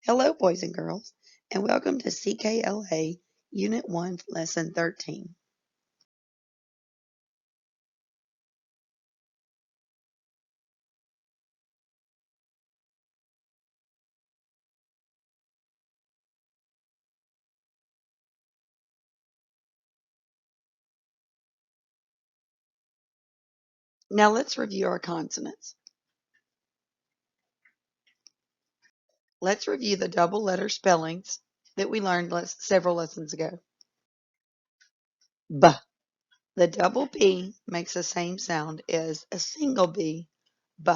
Hello, boys and girls, and welcome to CKLA Unit 1, Lesson 13. Now let's review our consonants. Let's review the double letter spellings that we learned several lessons ago. B. The double B makes the same sound as a single B. B.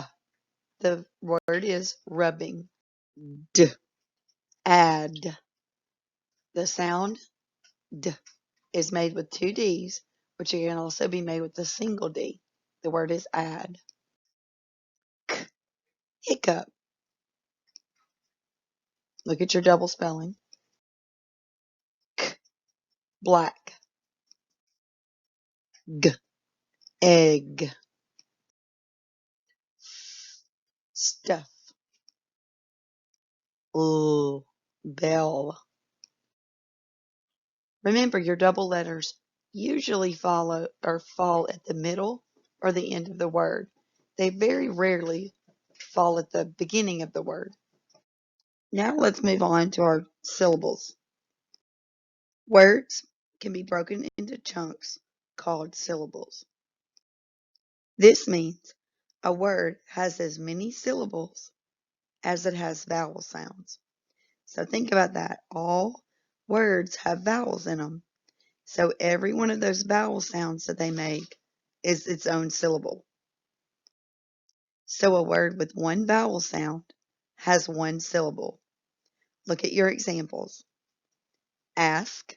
The word is rubbing. D. Add. The sound D is made with two D's, which can also be made with a single D. The word is add. K. Hiccup. Look at your double spelling. K. Black. G. Egg. Stuff. L. Bell. Remember, your double letters usually fall at the middle or the end of the word. They very rarely fall at the beginning of the word. Now let's move on to our syllables. Words can be broken into chunks called syllables. This means a word has as many syllables as it has vowel sounds. So think about that. All words have vowels in them. So every one of those vowel sounds that they make is its own syllable. So a word with one vowel sound has one syllable. Look at your examples. Ask,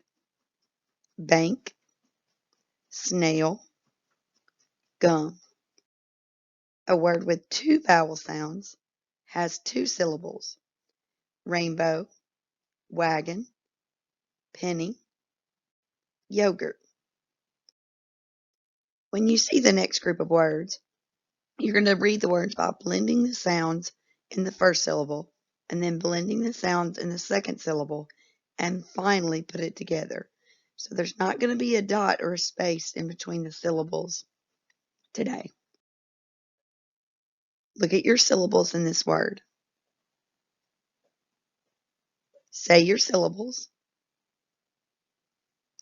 bank, snail, gum. A word with two vowel sounds has two syllables. Rainbow, wagon, penny, yogurt. When you see the next group of words, you're going to read the words by blending the sounds in the first syllable and then blending the sounds in the second syllable and finally put it together. So there's not going to be a dot or a space in between the syllables today. Look at your syllables in this word. Say your syllables.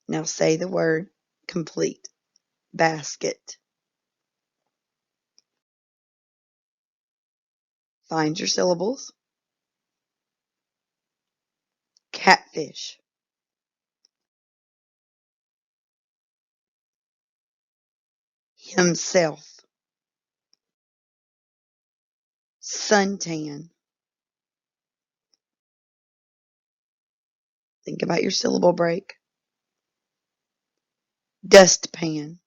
Now say the word complete. Basket. Find your syllables. Catfish. Himself. Suntan. Think about your syllable break. Dustpan.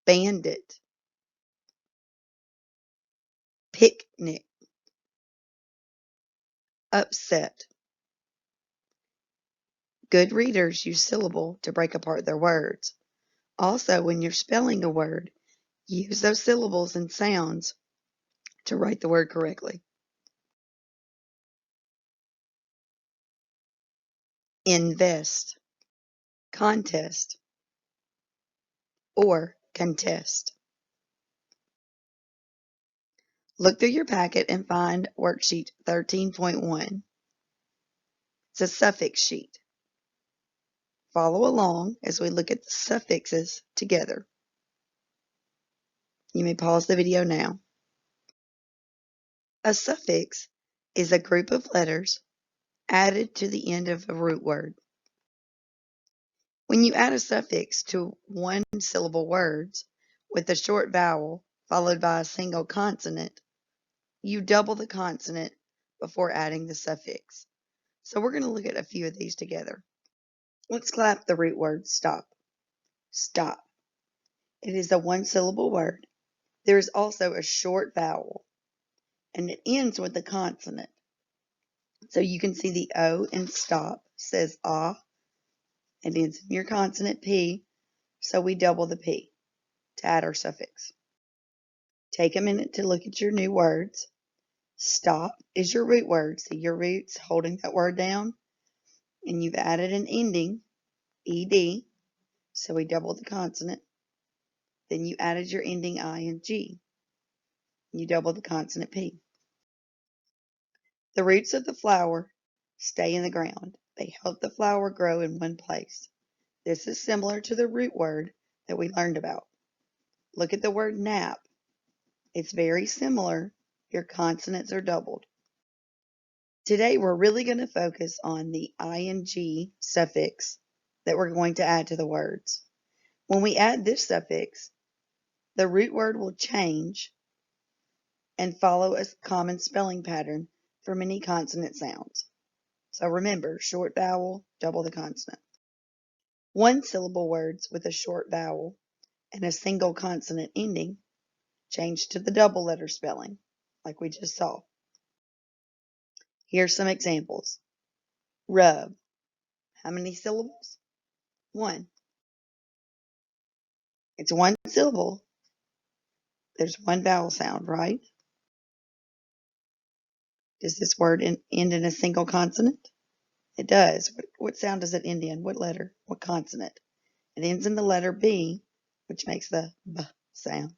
Bandit. Picnic. Upset. Good readers use syllable to break apart their words. Also, when you're spelling a word, use those syllables and sounds to write the word correctly. Invest. Contest. Or contest. Look through your packet and find worksheet 13.1. It's a suffix sheet. Follow along as we look at the suffixes together. You may pause the video now. A suffix is a group of letters added to the end of a root word. When you add a suffix to one-syllable words with a short vowel followed by a single consonant, you double the consonant before adding the suffix. So we're going to look at a few of these together. Let's clap the root word stop. Stop. It is a one-syllable word. There is also a short vowel, and it ends with a consonant. So you can see the O in stop says ah. It ends in your consonant P, so we double the P to add our suffix. Take a minute to look at your new words. Stop is your root word. See your roots holding that word down? And you've added an ending, ed, so we doubled the consonant. Then you added your ending ing. You doubled the consonant p. The roots of the flower stay in the ground. They help the flower grow in one place. This is similar to the root word that we learned about. Look at the word nap. It's very similar. Your consonants are doubled. Today we're really going to focus on the ing suffix that we're going to add to the words. When we add this suffix, the root word will change and follow a common spelling pattern for many consonant sounds. So remember, short vowel, double the consonant. One syllable words with a short vowel and a single consonant ending change to the double letter spelling, like we just saw. Here's some examples. Rub. How many syllables? One. It's one syllable. There's one vowel sound, right? Does this word end in a single consonant? It does. What sound does it end in? What letter? What consonant? It ends in the letter B, which makes the B sound.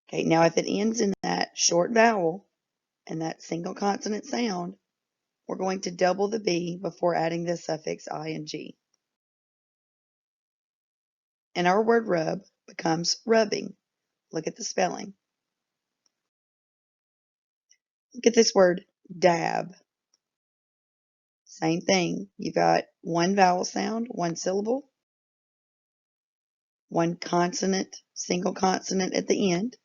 Okay, now if it ends in that short vowel and that single consonant sound, we're going to double the B before adding the suffix ing. And our word rub becomes rubbing. Look at the spelling. Look at this word dab. Same thing. You got one vowel sound, one syllable, one consonant, single consonant at the end.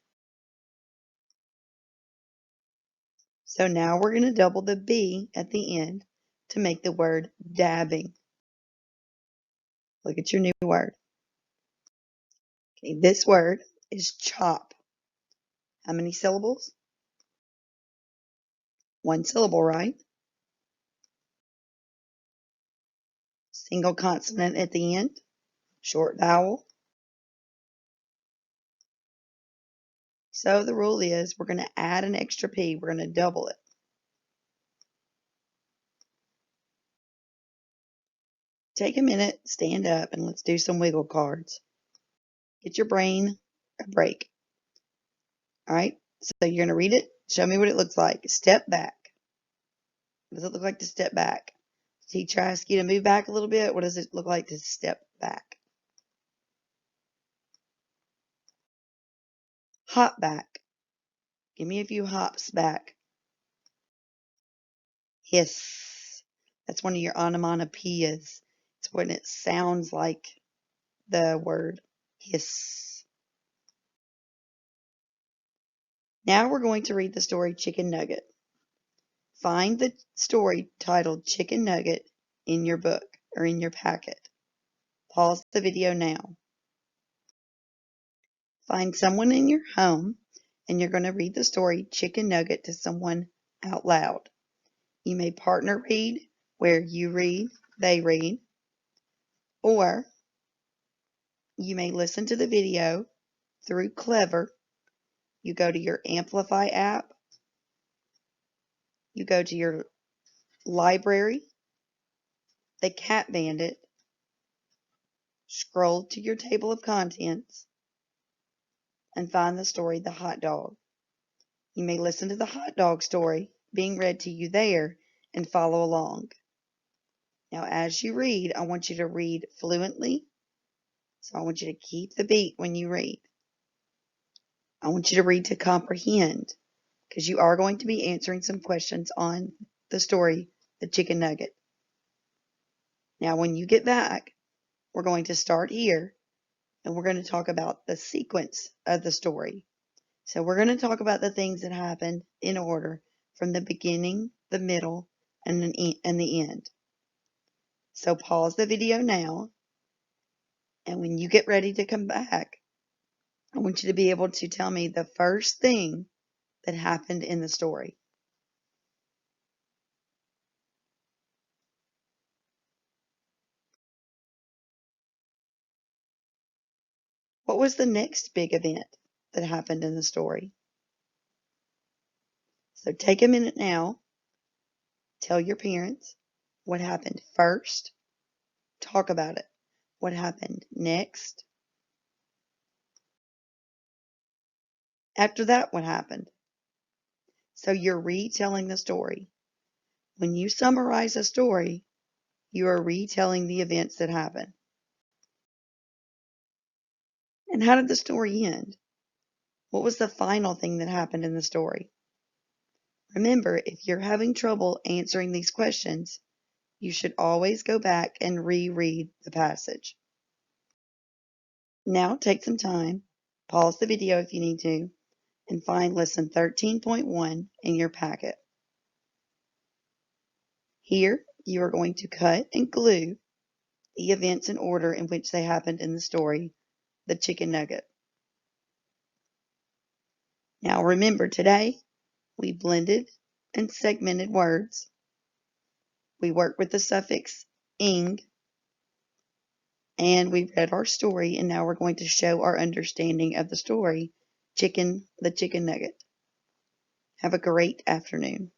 So now we're going to double the B at the end to make the word dabbing. Look at your new word. Okay, this word is chop. How many syllables? One syllable, right? Single consonant at the end, short vowel. So the rule is we're going to add an extra P. We're going to double it. Take a minute, stand up, and let's do some wiggle cards. Get your brain a break. All right, so you're going to read it. Show me what it looks like. Step back. What does it look like to step back? Teacher asks you to move back a little bit. What does it look like to step back? Hop back. Give me a few hops back. Hiss. That's one of your onomatopoeias. It's when it sounds like the word hiss. Now we're going to read the story Chicken Nugget. Find the story titled Chicken Nugget in your book or in your packet. Pause the video now. Find someone in your home and you're going to read the story Chicken Nugget to someone out loud. You may partner read where you read, they read, or you may listen to the video through Clever. You go to your Amplify app, you go to your library, the Cat Bandit, scroll to your table of contents, and find the story The Hot Dog. You may listen to the hot dog story being read to you there and follow along. Now, as you read, I want you to read fluently. So I want you to keep the beat when you read. I want you to read to comprehend because you are going to be answering some questions on the story, The Chicken Nugget. Now, when you get back, we're going to start here and we're going to talk about the sequence of the story. So we're going to talk about the things that happened in order from the beginning, the middle, and the end. So pause the video now, and when you get ready to come back, I want you to be able to tell me the first thing that happened in the story. What was the next big event that happened in the story? So take a minute now, tell your parents what happened first, talk about it. What happened next? After that, what happened? So you're retelling the story. When you summarize a story, you are retelling the events that happened. And how did the story end? What was the final thing that happened in the story? Remember, if you're having trouble answering these questions, you should always go back and reread the passage. Now take some time, pause the video if you need to, and find lesson 13.1 in your packet. Here, you are going to cut and glue the events in order in which they happened in the story, The Chicken Nugget. Now remember, today we blended and segmented words. We worked with the suffix ing, and we read our story, and now we're going to show our understanding of the story, The Chicken Nugget. Have a great afternoon.